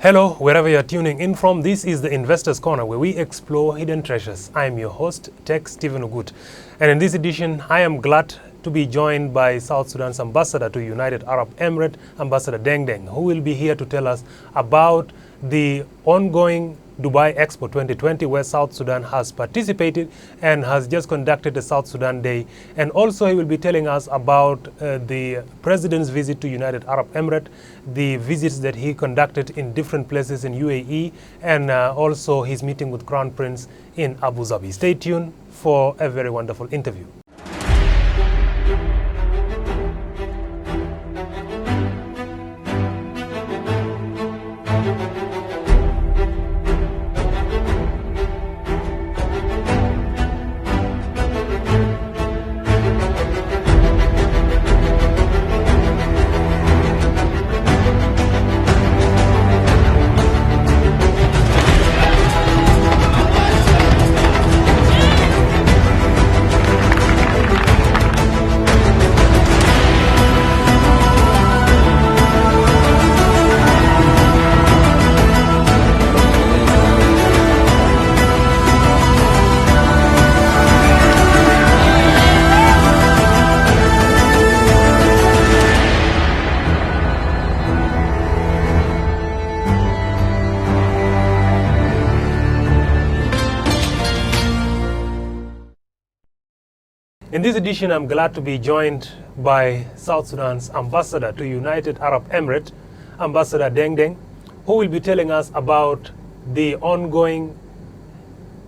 Hello, wherever you're tuning in from, this is the Investors Corner where we explore hidden treasures. I'm your host, Tech Stephen Ogut. And in this edition, I am glad to be joined by South Sudan's ambassador to United Arab Emirates, Ambassador Deng Deng, who will be here to tell us about the ongoing Dubai Expo 2020, where South Sudan has participated and has just conducted the South Sudan Day. And also he will be telling us about the president's visit to United Arab Emirates, the visits that he conducted in different places in UAE, and also his meeting with Crown Prince in Abu Dhabi. Stay tuned for a very wonderful interview. In this edition, I'm glad to be joined by South Sudan's ambassador to United Arab Emirates, Ambassador Deng Deng, who will be telling us about the ongoing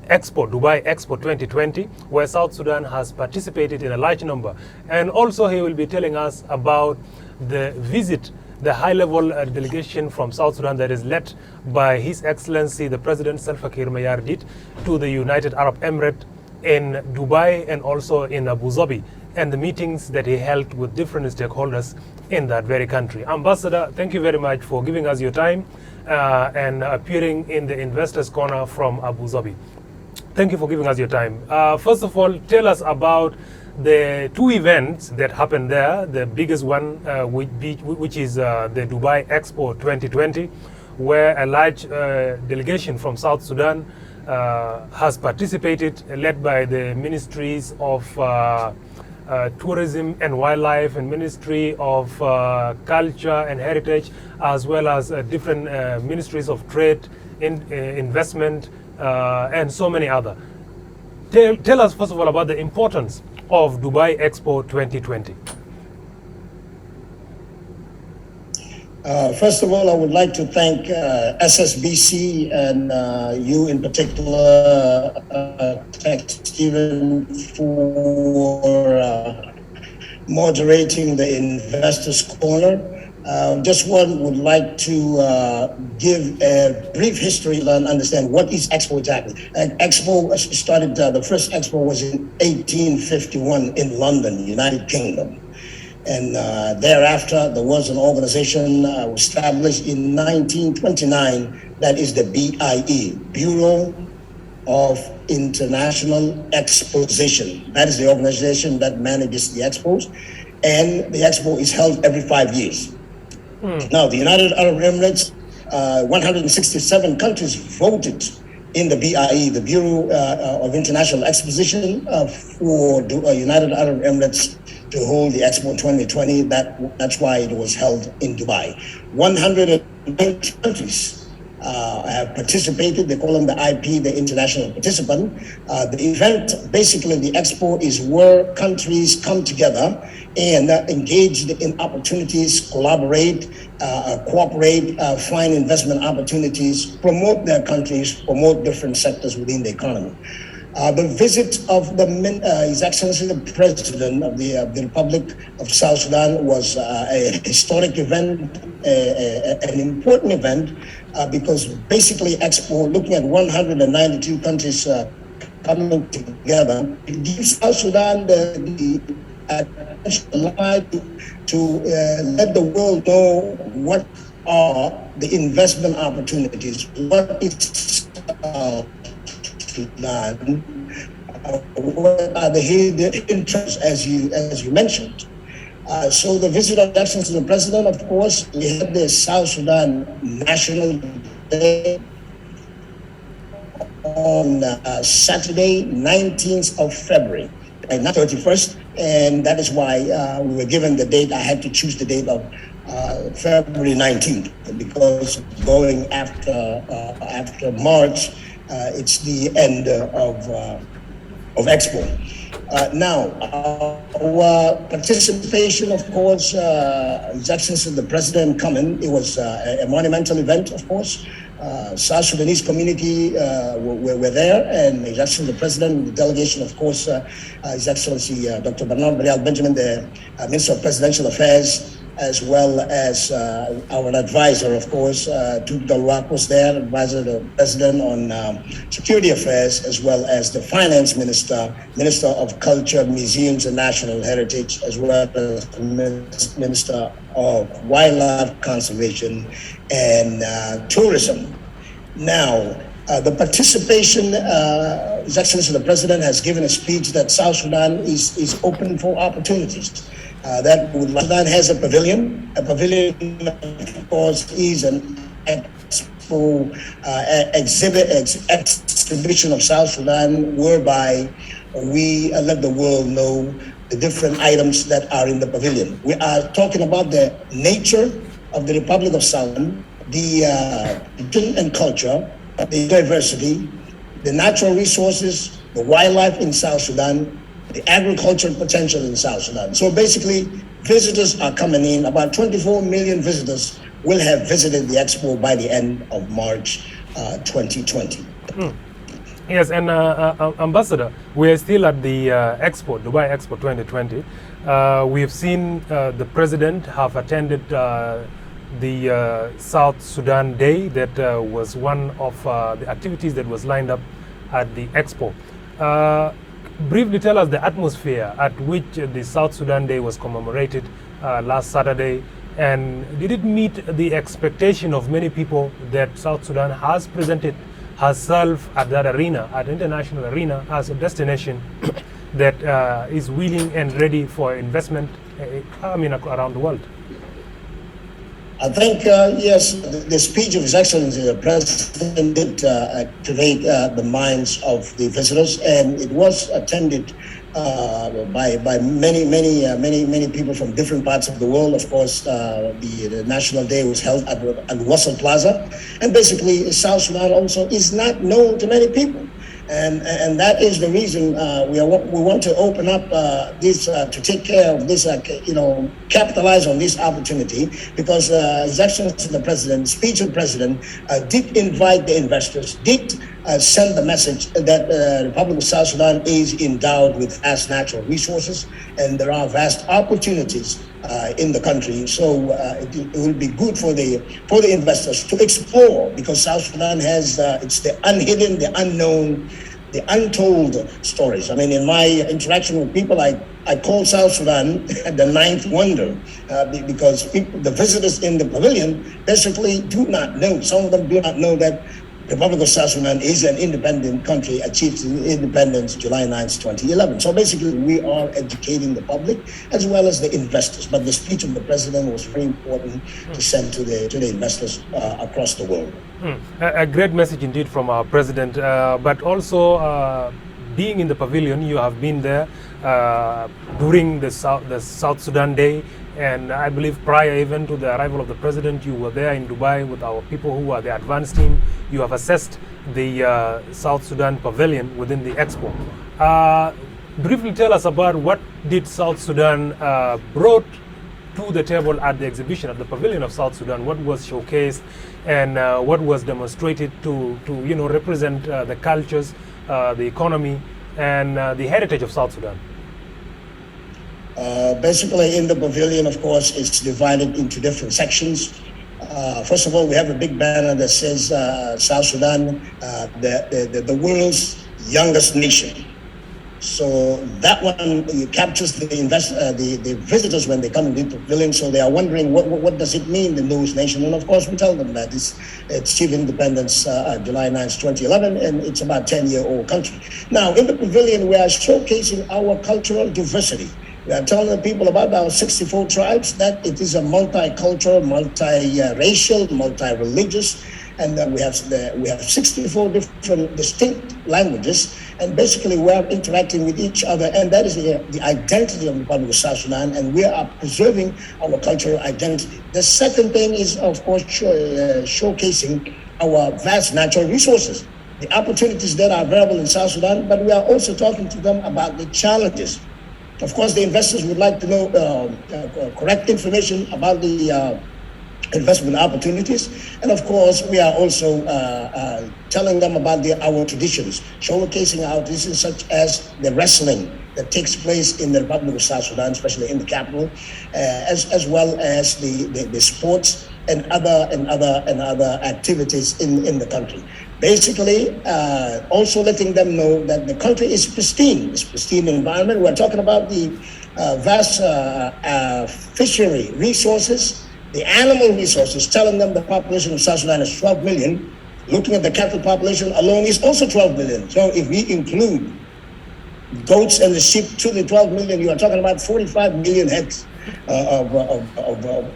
Expo, Dubai Expo 2020, where South Sudan has participated in a large number. And also he will be telling us about the visit, the high-level delegation from South Sudan that is led by His Excellency, the President Salva Kiir Mayardit, to the United Arab Emirates in Dubai and also in Abu Dhabi, and the meetings that he held with different stakeholders in that very country. Ambassador, thank you very much for giving us your time and appearing in the Investors Corner from Abu Dhabi. Thank you for giving us your time. First of all, tell us about the two events that happened there. The biggest one, which is the Dubai Expo 2020, where a large delegation from South Sudan has participated, led by the Ministries of Tourism and Wildlife and Ministry of Culture and Heritage, as well as different ministries of trade, investment, and so many other. Tell us first of all about the importance of Dubai Expo 2020. First of all, I would like to thank SSBC and you in particular, Tech Stephen, for moderating the Investors Corner. Just one would like to give a brief history and understand what is Expo exactly. Expo started, the first Expo was in 1851 in London, United Kingdom. And thereafter, there was an organization established in 1929 that is the BIE, Bureau of International Exposition. That is the organization that manages the expos, and the expo is held every 5 years. Now, the United Arab Emirates, 167 countries voted in the BIE, the Bureau of International Exposition, for United Arab Emirates to hold the Expo 2020. That's why it was held in Dubai. 190 countries have participated. They call them the IP, the international participant. The event, basically the Expo, is where countries come together and engage in opportunities, collaborate, cooperate, find investment opportunities, promote their countries, promote different sectors within the economy. The visit of His Excellency the President of the Republic of South Sudan was a historic event, an important event, because basically Expo, looking at 192 countries coming together, it gives South Sudan the to let the world know what are the investment opportunities, what is Sudan, what are the hidden interests, as you mentioned. So the visit of Jackson to the president, of course, we had the South Sudan National Day on Saturday, 19th of February, not 31st, and that is why we were given the date. I had to choose the date of February 19th because going after March, it's the end of Expo. Now, our participation, of course, His Excellency the President coming, it was a monumental event, of course. South Sudanese community were there, and His Excellency the President, the delegation, of course, His Excellency Dr. Bernard Barial Benjamin, the Minister of Presidential Affairs, as well as our advisor, of course, Duke Dalwak was there, advisor to the President on Security Affairs, as well as the Finance Minister, Minister of Culture, Museums and National Heritage, as well as the Minister of Wildlife Conservation and Tourism. Now, the participation, His Excellency the President has given a speech that South Sudan is open for opportunities. That Sudan has a pavilion. A pavilion, of course, is an expo exhibition of South Sudan, whereby we let the world know the different items that are in the pavilion. We are talking about the nature of the Republic of South Sudan, the and culture, the diversity, the natural resources, the wildlife in South Sudan, the agricultural potential in South Sudan. So basically, visitors are coming in. About 24 million visitors will have visited the Expo by the end of March 2020. Yes, and Ambassador, we are still at the Expo, Dubai Expo 2020. We have seen the President have attended the South Sudan Day. That was one of the activities that was lined up at the Expo. Briefly tell us the atmosphere at which the South Sudan Day was commemorated last Saturday, and did it meet the expectation of many people that South Sudan has presented herself at that arena, at the international arena, as a destination that is willing and ready for investment, around the world? I think, yes, the speech of His Excellency the President did activate the minds of the visitors, and it was attended by many people from different parts of the world. Of course, the National Day was held at Wasl Plaza, and basically South Sudan also is not known to many people. And that is the reason we want to open up this to take care of this, capitalize on this opportunity, because His Excellency the President, speech of the President, did invite the investors, did send the message that the Republic of South Sudan is endowed with vast natural resources, and there are vast opportunities in the country. So it will be good for the investors to explore, because South Sudan has it's the unhidden, the unknown, the untold stories. I mean, in my interaction with people, I call South Sudan the ninth wonder because the visitors in the pavilion basically do not know. Some of them do not know that the Republic of South Sudan is an independent country, achieved independence July 9th, 2011. So basically, we are educating the public as well as the investors. But the speech of the President was very important to send to the investors across the world. A great message indeed from our President. But also, being in the pavilion, you have been there during the South Sudan Day. And I believe prior even to the arrival of the President, you were there in Dubai with our people who are the advance team. You have assessed the South Sudan pavilion within the Expo. Briefly tell us about what did South Sudan brought to the table at the exhibition at the pavilion of South Sudan. What was showcased and what was demonstrated to represent the cultures, the economy, and the heritage of South Sudan. Basically, in the pavilion, of course, it's divided into different sections. First of all, we have a big banner that says South Sudan, the world's youngest nation. So that one captures the visitors when they come into the pavilion. So they are wondering what does it mean, the newest nation? And of course, we tell them that it's achieved independence July 9th, 2011, and it's about 10-year-old country. Now, in the pavilion, we are showcasing our cultural diversity. We are telling the people about our 64 tribes that it is a multicultural, multi-racial, multi-religious, and we have 64 different distinct languages, and basically we are interacting with each other, and that is the identity of the Republic of South Sudan, and we are preserving our cultural identity. The second thing is, of course, showcasing our vast natural resources, the opportunities that are available in South Sudan, but we are also talking to them about the challenges. Of course, the investors would like to know correct information about the investment opportunities. And of course, we are also telling them about our traditions, showcasing our traditions such as the wrestling that takes place in the Republic of South Sudan, especially in the capital, as well as the sports and other activities in the country. Basically, also letting them know that the country is pristine. It's pristine environment. We're talking about the vast fishery resources, the animal resources, telling them the population of South Sudan is 12 million. Looking at the cattle population alone is also 12 million. So if we include goats and the sheep to the 12 million, you are talking about 45 million heads of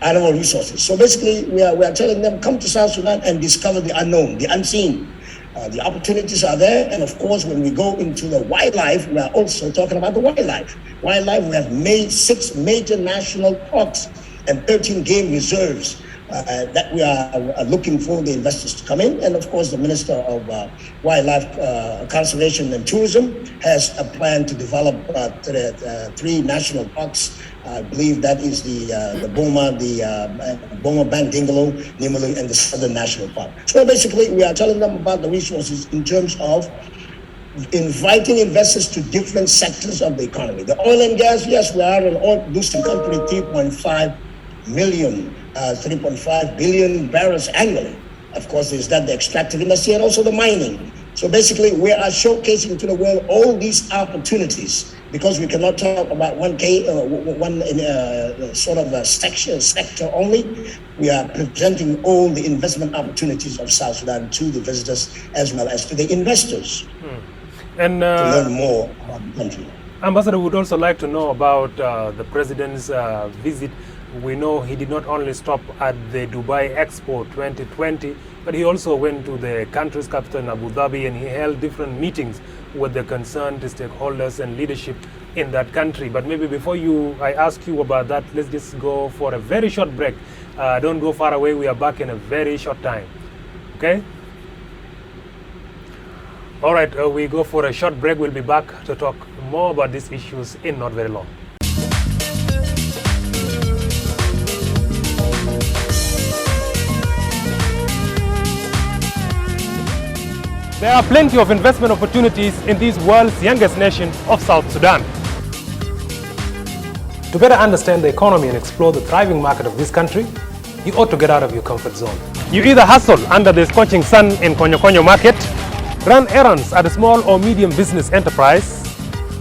animal resources. So basically, we are telling them, come to South Sudan and discover the unknown, the unseen. The opportunities are there, and of course, when we go into the wildlife, we are also talking about the wildlife. Wildlife, we have made 6 major national parks and 13 game reserves that we are looking for the investors to come in. And of course, the Minister of Wildlife Conservation and Tourism has a plan to develop 3 national parks. I believe that is the Boma, Boma Bandingalo, Nimulu, and the Southern National Park. So basically, we are telling them about the resources in terms of inviting investors to different sectors of the economy. The oil and gas, yes, we are an oil-producing country, 3.5 billion barrels annually. Of course, there's that the extractive industry and also the mining. So basically, we are showcasing to the world all these opportunities, because we cannot talk about one sort of a sector only. We are presenting all the investment opportunities of South Sudan to the visitors as well as to the investors and to learn more about the country. Ambassador would also like to know about the President's visit. We know he did not only stop at the Dubai Expo 2020, but he also went to the country's capital in Abu Dhabi, and he held different meetings with the concerned stakeholders and leadership in that country. But maybe before I ask you about that, let's just go for a very short break. Don't go far away. We are back in a very short time. Okay? All right, we go for a short break. We'll be back to talk more about these issues in not very long. There are plenty of investment opportunities in this world's youngest nation of South Sudan. To better understand the economy and explore the thriving market of this country, you ought to get out of your comfort zone. You either hustle under the scorching sun in Konyo Konyo market, run errands at a small or medium business enterprise,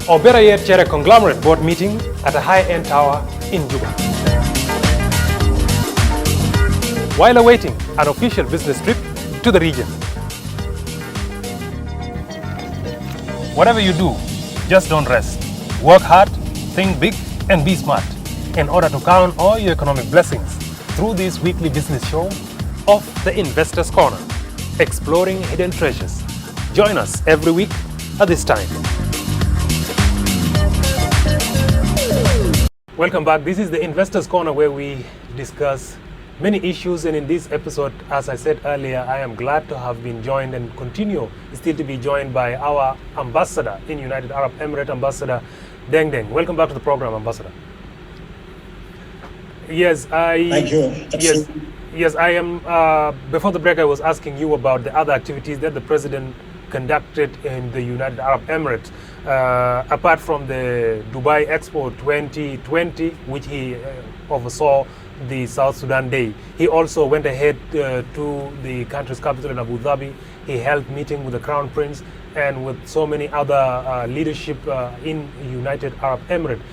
or better yet, chair a conglomerate board meeting at a high-end tower in Juba. While awaiting an official business trip to the region. Whatever you do, just don't rest. Work hard, think big, and be smart in order to count all your economic blessings through this weekly business show of the Investors Corner, exploring hidden treasures. Join us every week at this time. Welcome back. This is the Investors Corner, where we discuss many issues, and in this episode, as I said earlier, I am glad to have been joined and continue still to be joined by our ambassador in United Arab Emirates, Ambassador Deng Deng. Welcome back to the program, Ambassador. Yes, Thank you. Yes, I am. Before the break, I was asking you about the other activities that the president conducted in the United Arab Emirates, apart from the Dubai Expo 2020, which he oversaw the South Sudan Day. He also went ahead to the country's capital in Abu Dhabi. He held meeting with the Crown Prince and with so many other leadership in United Arab Emirates.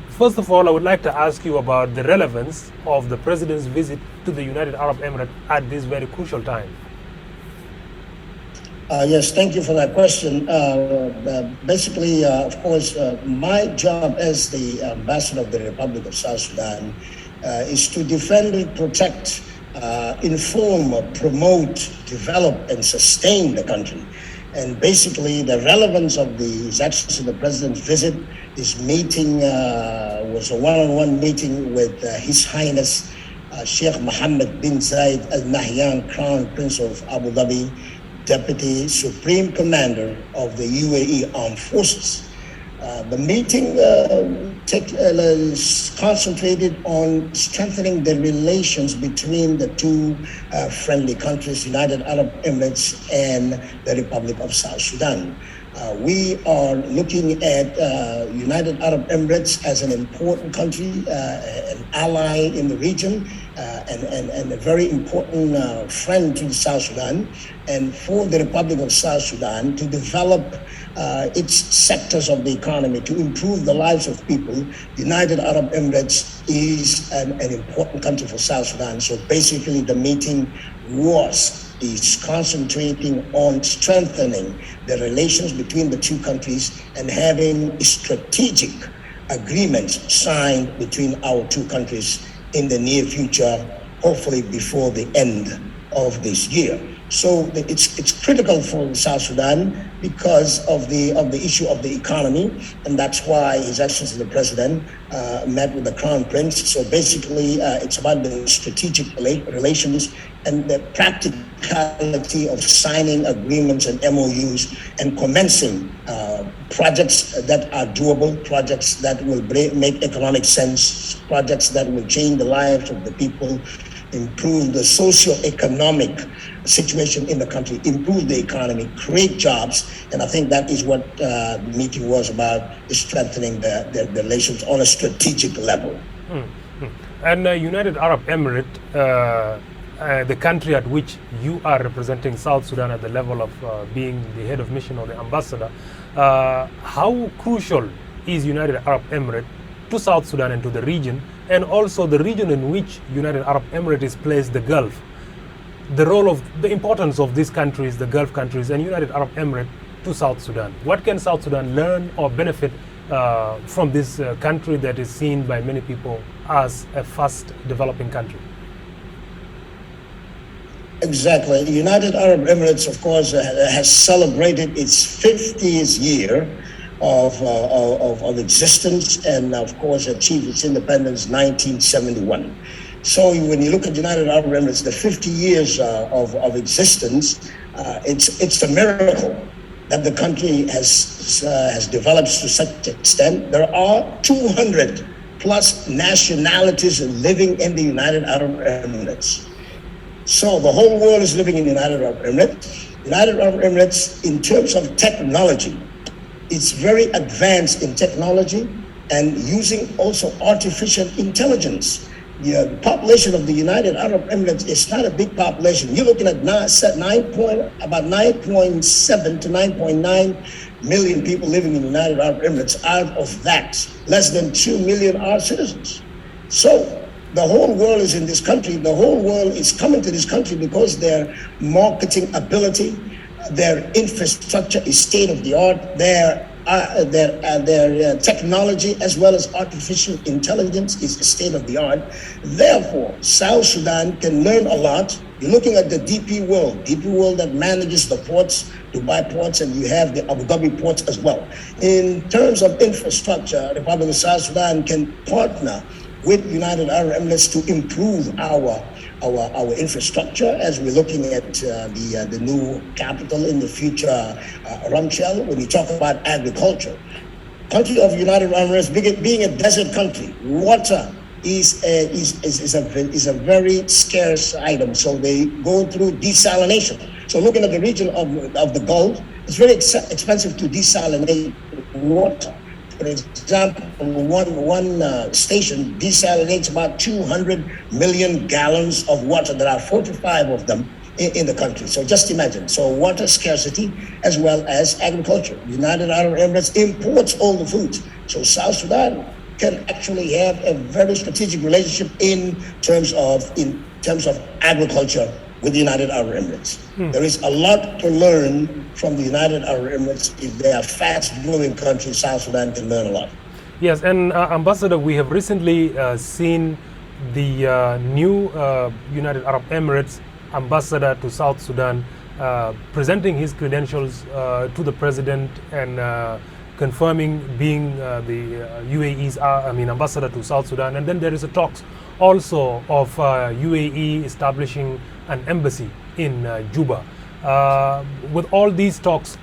First of all, I would like to ask you about the relevance of the president's visit to the United Arab Emirates at this very crucial time. Yes, thank you for that question. Basically, of course, my job as the ambassador of the Republic of South Sudan is to defend and protect, inform, promote, develop, and sustain the country. And basically, the relevance of His Excellency the President's visit, his meeting was a one-on-one meeting with His Highness Sheikh Mohammed bin Zayed Al Nahyan, Crown Prince of Abu Dhabi, Deputy Supreme Commander of the UAE Armed Forces. The meeting concentrated on strengthening the relations between the two friendly countries, United Arab Emirates and the Republic of South Sudan. We are looking at United Arab Emirates as an important country, an ally in the region, and a very important friend to South Sudan, and for the Republic of South Sudan to develop its sectors of the economy, to improve the lives of people. United Arab Emirates is an important country for South Sudan. So basically the meeting is concentrating on strengthening the relations between the two countries and having strategic agreements signed between our two countries in the near future, hopefully before the end of this year. So it's critical for South Sudan because of the issue of the economy, and that's why His Excellency the President met with the Crown Prince. So basically, it's about the strategic relations and the practicality of signing agreements and MOUs and commencing projects that are doable, projects that will make economic sense, projects that will change the lives of the people, improve the socio-economic situation in the country, improve the economy, create jobs. And I think that is what the meeting was about, is strengthening the relations on a strategic level. And United Arab Emirates, the country at which you are representing South Sudan at the level of being the head of mission or the ambassador, how crucial is United Arab Emirates to South Sudan and to the region, and also the region in which United Arab Emirates is placed, the Gulf? The importance of these countries, the Gulf countries and United Arab Emirates, to South Sudan. What can South Sudan learn or benefit from this country that is seen by many people as a fast developing country? Exactly. The United Arab Emirates, of course, has celebrated its 50th year of existence, and of course achieved its independence 1971. So when you look at United Arab Emirates, the 50 years of existence, it's a miracle that the country has developed to such an extent. There are 200 plus nationalities living in the United Arab Emirates. So the whole world is living in the United Arab Emirates. United Arab Emirates, in terms of technology, it's very advanced in technology and using also artificial intelligence. The population of the United Arab Emirates is not a big population. You're looking at about 9.7 to 9.9 million people living in the United Arab Emirates. Out of that, less than 2 million are citizens. So the whole world is in this country. The whole world is coming to this country because their marketing ability, their infrastructure is state of the art. Their technology as well as artificial intelligence is state of the art. Therefore, South Sudan can learn a lot. You're looking at the DP World that manages the ports, Dubai ports, and you have the Abu Dhabi ports as well. In terms of infrastructure, the Republic of South Sudan can partner with United Arab Emirates to improve our infrastructure, as we're looking at the new capital in the future, Ramshell. When you talk about agriculture, country of United Arab Emirates being a desert country, water is a very scarce item. So they go through desalination. So looking at the region of the Gulf, it's very expensive to desalinate water. For example, one station desalinates about 200 million gallons of water. There are 45 of them in the country. So just imagine. So water scarcity as well as agriculture. United Arab Emirates imports all the foods. So South Sudan can actually have a very strategic relationship in terms of agriculture with the United Arab Emirates. There is a lot to learn from the United Arab Emirates. If they are fast-growing country, South Sudan can learn a lot. Yes, and Ambassador, we have recently seen the new United Arab Emirates ambassador to South Sudan presenting his credentials to the president and confirming being the UAE's ambassador to South Sudan. And then there is a talks also of UAE establishing an embassy in Juba. With all these talks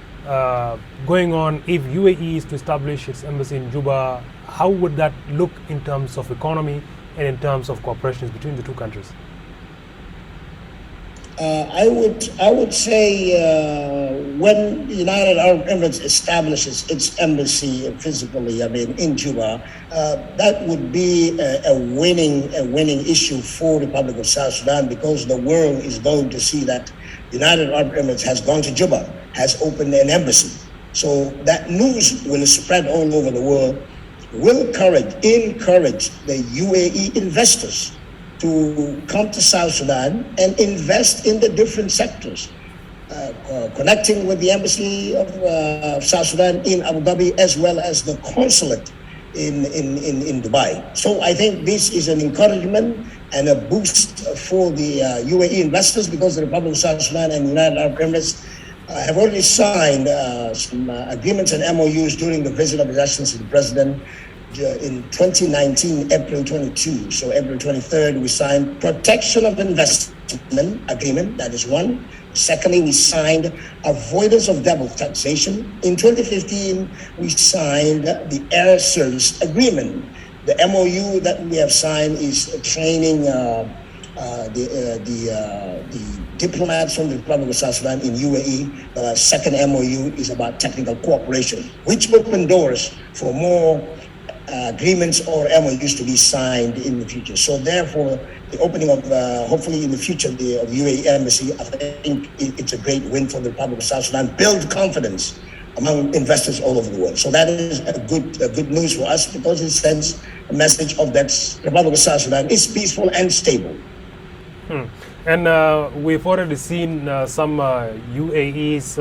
going on, if UAE is to establish its embassy in Juba, how would that look in terms of economy and in terms of cooperation between the two countries? I would say when the United Arab Emirates establishes its embassy physically, in Juba, that would be a winning issue for the Republic of South Sudan, because the world is going to see that the United Arab Emirates has gone to Juba, has opened an embassy. So that news will spread all over the world, will encourage the UAE investors to come to South Sudan and invest in the different sectors, connecting with the embassy of South Sudan in Abu Dhabi, as well as the consulate in Dubai. So I think this is an encouragement and a boost for the UAE investors, because the Republic of South Sudan and the United Arab Emirates have already signed some agreements and MOUs during the visit of His Excellency the President in 2019, April 22. So April 23rd, we signed protection of investment agreement. That is one. Secondly, we signed avoidance of double taxation. In 2015, we signed the air service agreement. The MOU that we have signed is training the diplomats from the Republic of South Sudan in UAE. Second MOU is about technical cooperation, which open doors for more agreements or MOUs to be signed in the future. So therefore, the opening of, hopefully in the future, of the UAE embassy, I think it's a great win for the Republic of South Sudan, build confidence among investors all over the world. So that is a good news for us, because it sends a message of that the Republic of South Sudan is peaceful and stable. And we've already seen some UAE's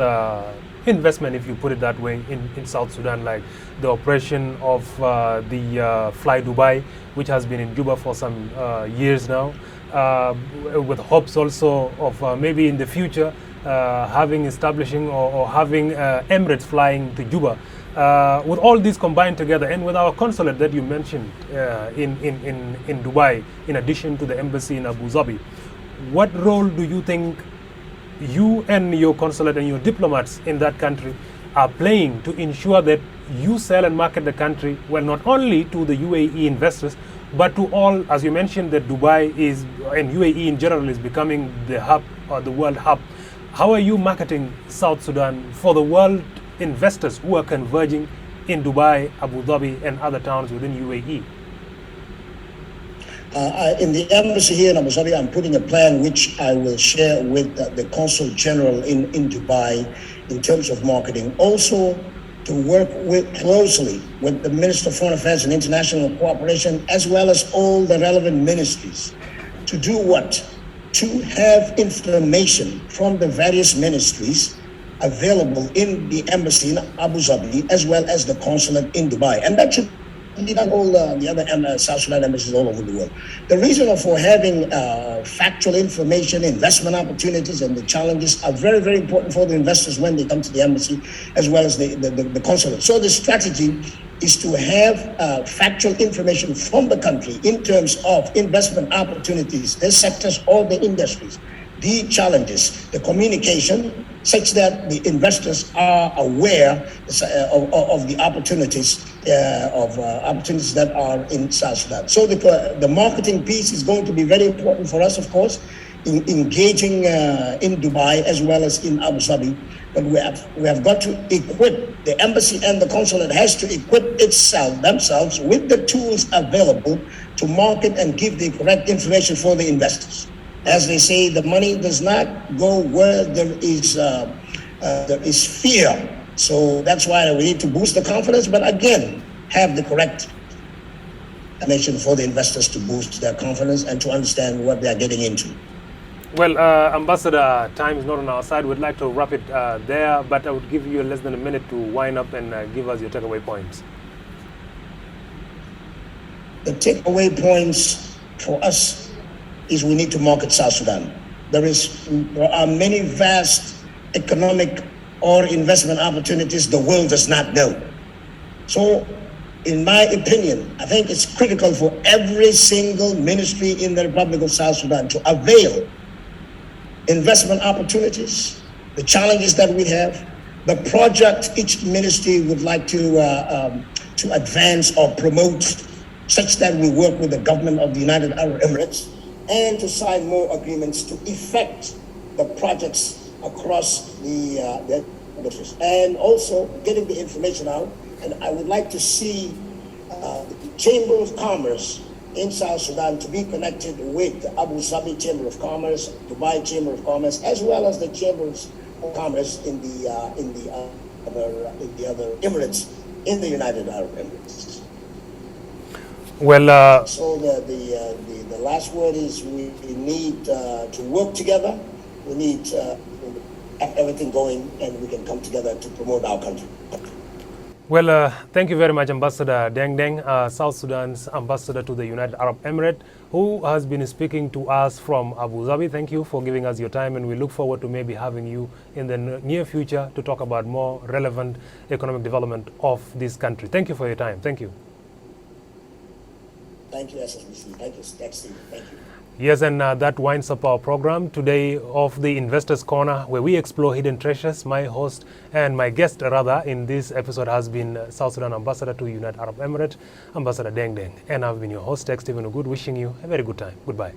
investment, if you put it that way, in South Sudan, like the operation of the Uae-Dubai, which has been in Juba for some years now, with hopes also of maybe in the future establishing or having Emirates flying to Juba. With all these combined together, and with our consulate that you mentioned in Dubai, in addition to the embassy in Abu Dhabi, what role do you think you and your consulate and your diplomats in that country are playing to ensure that you sell and market the country, well, not only to the UAE investors, but to all, as you mentioned, that Dubai is, and UAE in general, is becoming the hub or the world hub. How are you marketing South Sudan for the world investors who are converging in Dubai, Abu Dhabi, and other towns within UAE? In the embassy here in Abu Dhabi, I'm putting a plan which I will share with the Consul General in Dubai in terms of marketing. Also, to work closely with the Minister of Foreign Affairs and International Cooperation, as well as all the relevant ministries, to do what? To have information from the various ministries available in the embassy in Abu Dhabi, as well as the consulate in Dubai. And that should be done all the other South Sudan embassies all over the world. The reason for having factual information, investment opportunities, and the challenges are very, very important for the investors when they come to the embassy, as well as the consulate. So the strategy is to have factual information from the country in terms of investment opportunities, the sectors or the industries, the challenges, the communication, such that the investors are aware of the opportunities opportunities that are in South Sudan. So the marketing piece is going to be very important for us, of course, in engaging in Dubai as well as in Abu Dhabi. But we have got to equip the embassy, and the consulate has to equip themselves with the tools available to market and give the correct information for the investors. As they say, the money does not go where there is fear. So that's why we need to boost the confidence, but again, have the correct information for the investors to boost their confidence and to understand what they're getting into. Well, Ambassador, time is not on our side. We'd like to wrap it there, but I would give you less than a minute to wind up and give us your takeaway points. The takeaway points for us is we need to market South Sudan. There are many vast economic or investment opportunities the world does not know. So, in my opinion, I think it's critical for every single ministry in the Republic of South Sudan to avail investment opportunities, the challenges that we have, the project each ministry would like to advance or promote, such that we work with the government of the United Arab Emirates, and to sign more agreements to effect the projects across the ministries, and also getting the information out. And I would like to see the Chamber of Commerce in South Sudan to be connected with the Abu Dhabi Chamber of Commerce, Dubai Chamber of Commerce, as well as the Chambers of Commerce in the other Emirates in the United Arab Emirates. Well, so the last word is we need to work together. We need to have everything going, and we can come together to promote our country. Well, thank you very much, Ambassador Deng Deng, South Sudan's ambassador to the United Arab Emirates, who has been speaking to us from Abu Dhabi. Thank you for giving us your time, and we look forward to maybe having you in the near future to talk about more relevant economic development of this country. Thank you for your time. Thank you. Thank you, SSBC. Thank you, Steve. Thank you. Yes, and that winds up our program today of the Investors Corner, where we explore hidden treasures. My host and my guest, rather, in this episode has been South Sudan Ambassador to United Arab Emirates, Ambassador Deng Deng. And I've been your host, Stephen Ogood, wishing you a very good time. Goodbye.